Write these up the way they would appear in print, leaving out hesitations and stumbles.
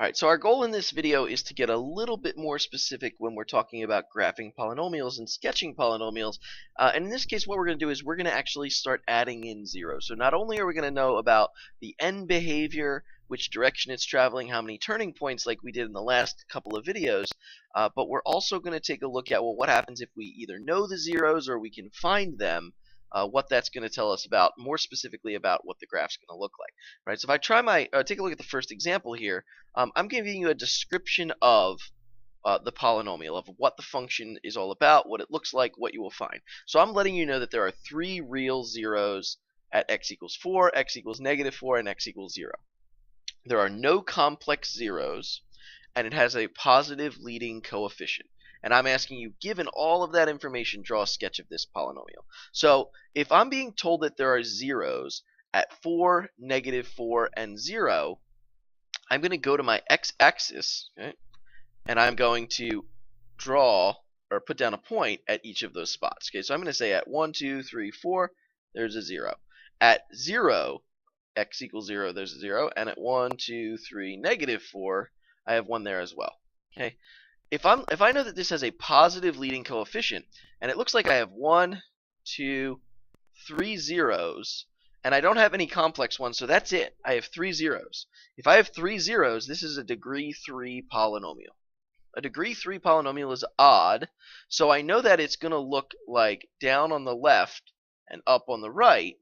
Alright, so our goal in this video is to get a little bit more specific when we're talking about graphing polynomials and sketching polynomials. And in this case, what we're going to do is we're going to actually start adding in zeros. So not only are we going to know about the end behavior, which direction it's traveling, how many turning points like we did in the last couple of videos, but we're also going to take a look at, well, what happens if we either know the zeros or we can find them, what that's going to tell us about, more specifically about what the graph's going to look like. Right? So if I try take a look at the first example here, I'm giving you a description of the polynomial, of what the function is all about, what it looks like, what you will find. So I'm letting you know that there are three real zeros at x equals 4, x equals -4, and x equals 0. There are no complex zeros, and it has a positive leading coefficient. And I'm asking you, given all of that information, draw a sketch of this polynomial. So if I'm being told that there are zeros at 4, -4, and 0, I'm going to go to my x-axis, okay, and I'm going to draw or put down a point at each of those spots. Okay, so I'm going to say at 1, 2, 3, 4, there's a 0. At 0, x equals 0, there's a 0. And at 1, 2, 3, -4, I have 1 there as well. Okay, if I know that this has a positive leading coefficient, and it looks like I have 1, 2, 3 zeros, and I don't have any complex ones, so that's it. I have 3 zeros. If I have 3 zeros, this is a degree 3 polynomial. A degree 3 polynomial is odd, so I know that it's going to look like down on the left and up on the right.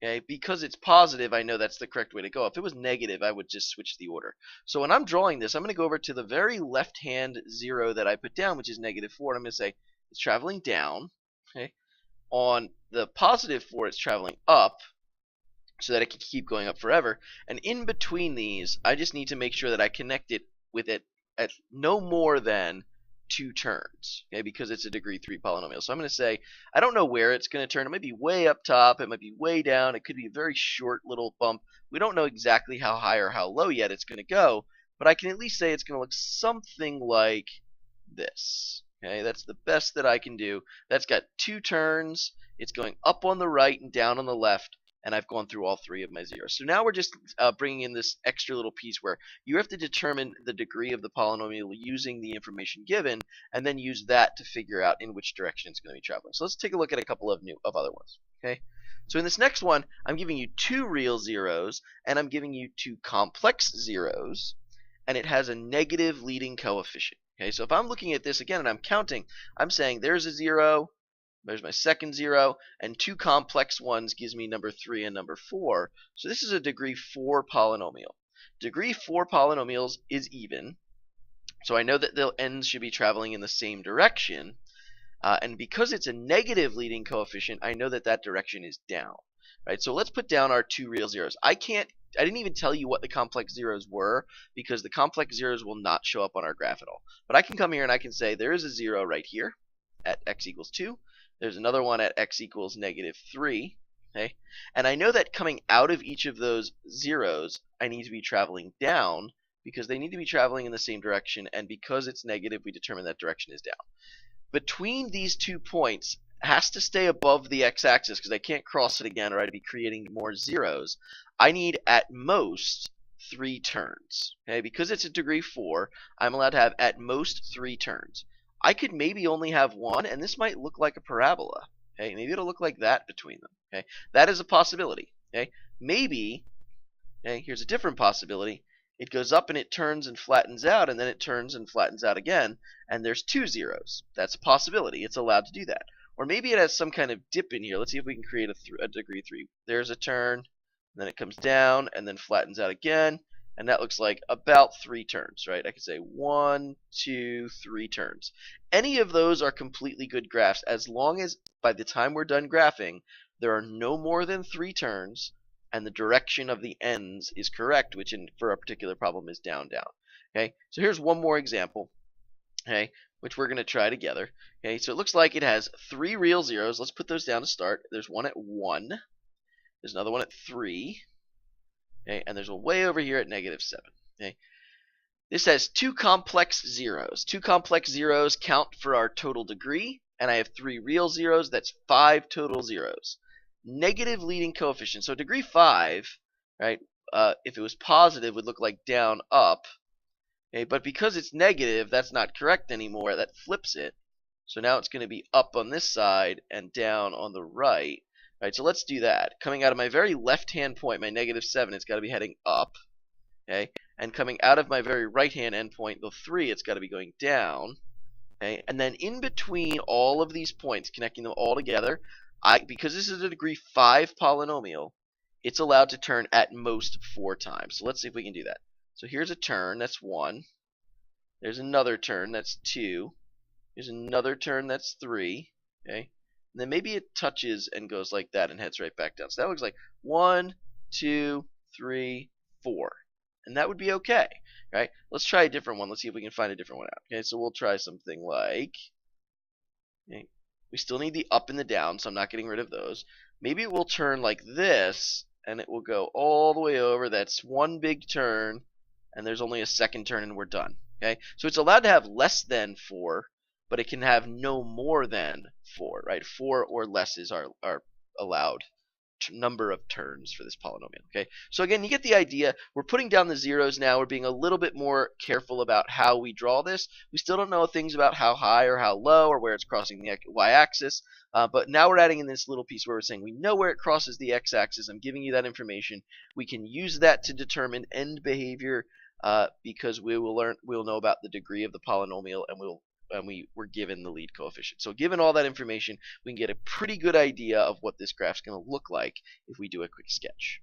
Okay, because it's positive, I know that's the correct way to go. If it was negative, I would just switch the order. So when I'm drawing this, I'm going to go over to the very left-hand 0 that I put down, which is -4, and I'm going to say it's traveling down. Okay, on the positive 4, it's traveling up, so that it can keep going up forever. And in between these, I just need to make sure that I connect it with it at no more than 2 turns, okay, because it's a degree 3 polynomial. So I'm going to say, I don't know where it's going to turn. It might be way up top, it might be way down, it could be a very short little bump. We don't know exactly how high or how low yet it's going to go, but I can at least say it's going to look something like this. Okay, that's the best that I can do. That's got 2 turns, it's going up on the right and down on the left, and I've gone through all 3 of my zeros. So now we're just bringing in this extra little piece where you have to determine the degree of the polynomial using the information given, and then use that to figure out in which direction it's going to be traveling. So let's take a look at a couple of other ones. Okay, so in this next one, I'm giving you 2 real zeros, and I'm giving you 2 complex zeros, and it has a negative leading coefficient. Okay, so if I'm looking at this again and I'm counting, I'm saying there's a 0. There's my second 0, and 2 complex ones gives me number 3 and number 4. So this is a degree 4 polynomial. Degree 4 polynomials is even, so I know that the ends should be traveling in the same direction. And because it's a negative leading coefficient, I know that that direction is down. Right? So let's put down our 2 real zeros. I didn't even tell you what the complex zeros were, because the complex zeros will not show up on our graph at all. But I can come here and I can say there is a 0 right here at x equals 2. There's another one at x equals -3, okay? And I know that coming out of each of those zeros, I need to be traveling down, because they need to be traveling in the same direction, and because it's negative, we determine that direction is down. Between these 2 points has to stay above the x-axis, because I can't cross it again or I'd be creating more zeros. I need at most 3 turns, okay? Because it's a degree 4, I'm allowed to have at most 3 turns. I could maybe only have 1, and this might look like a parabola. Okay, maybe it'll look like that between them. Okay, that is a possibility. Okay, maybe, okay, here's a different possibility. It goes up and it turns and flattens out, and then it turns and flattens out again, and there's 2 zeros. That's a possibility. It's allowed to do that. Or maybe it has some kind of dip in here. Let's see if we can create a degree 3. There's a turn, then it comes down, and then flattens out again. And that looks like about 3 turns, right? I could say 1, 2, 3 turns. Any of those are completely good graphs, as long as by the time we're done graphing, there are no more than 3 turns, and the direction of the ends is correct, which for a particular problem is down, down. Okay, so here's one more example, okay, which we're going to try together. Okay, so it looks like it has 3 real zeros. Let's put those down to start. There's one at 1. There's another one at 3. Okay, and there's a way over here at -7. Okay, this has 2 complex zeros. 2 complex zeros count for our total degree, and I have 3 real zeros. That's 5 total zeros. Negative leading coefficient. So degree 5, right? If it was positive, would look like down, up. Okay, but because it's negative, that's not correct anymore. That flips it. So now it's going to be up on this side and down on the right. All right, so let's do that. Coming out of my very left-hand point, my -7, it's got to be heading up. Okay, and coming out of my very right-hand endpoint, the 3, it's got to be going down. Okay, and then in between all of these points, connecting them all together, because this is a degree 5 polynomial, it's allowed to turn at most 4 times. So let's see if we can do that. So here's a turn, that's 1. There's another turn, that's 2. Here's another turn, that's 3. Okay, and then maybe it touches and goes like that and heads right back down. So that looks like 1, 2, 3, 4. And that would be okay. Right? Let's try a different one. Let's see if we can find a different one out. Okay, so we'll try something like, okay, we still need the up and the down, so I'm not getting rid of those. Maybe it will turn like this, and it will go all the way over. That's one big turn, and there's only a second turn, and we're done. Okay, so it's allowed to have less than 4, but it can have no more than 4. Right? 4 or less is our allowed number of turns for this polynomial. Okay, so again, you get the idea. We're putting down the zeros now. We're being a little bit more careful about how we draw this. We still don't know things about how high or how low or where it's crossing the y-axis, but now we're adding in this little piece where we're saying we know where it crosses the x-axis. I'm giving you that information. We can use that to determine end behavior because we'll know about the degree of the polynomial, and we were given the lead coefficient. So given all that information, we can get a pretty good idea of what this graph's going to look like if we do a quick sketch.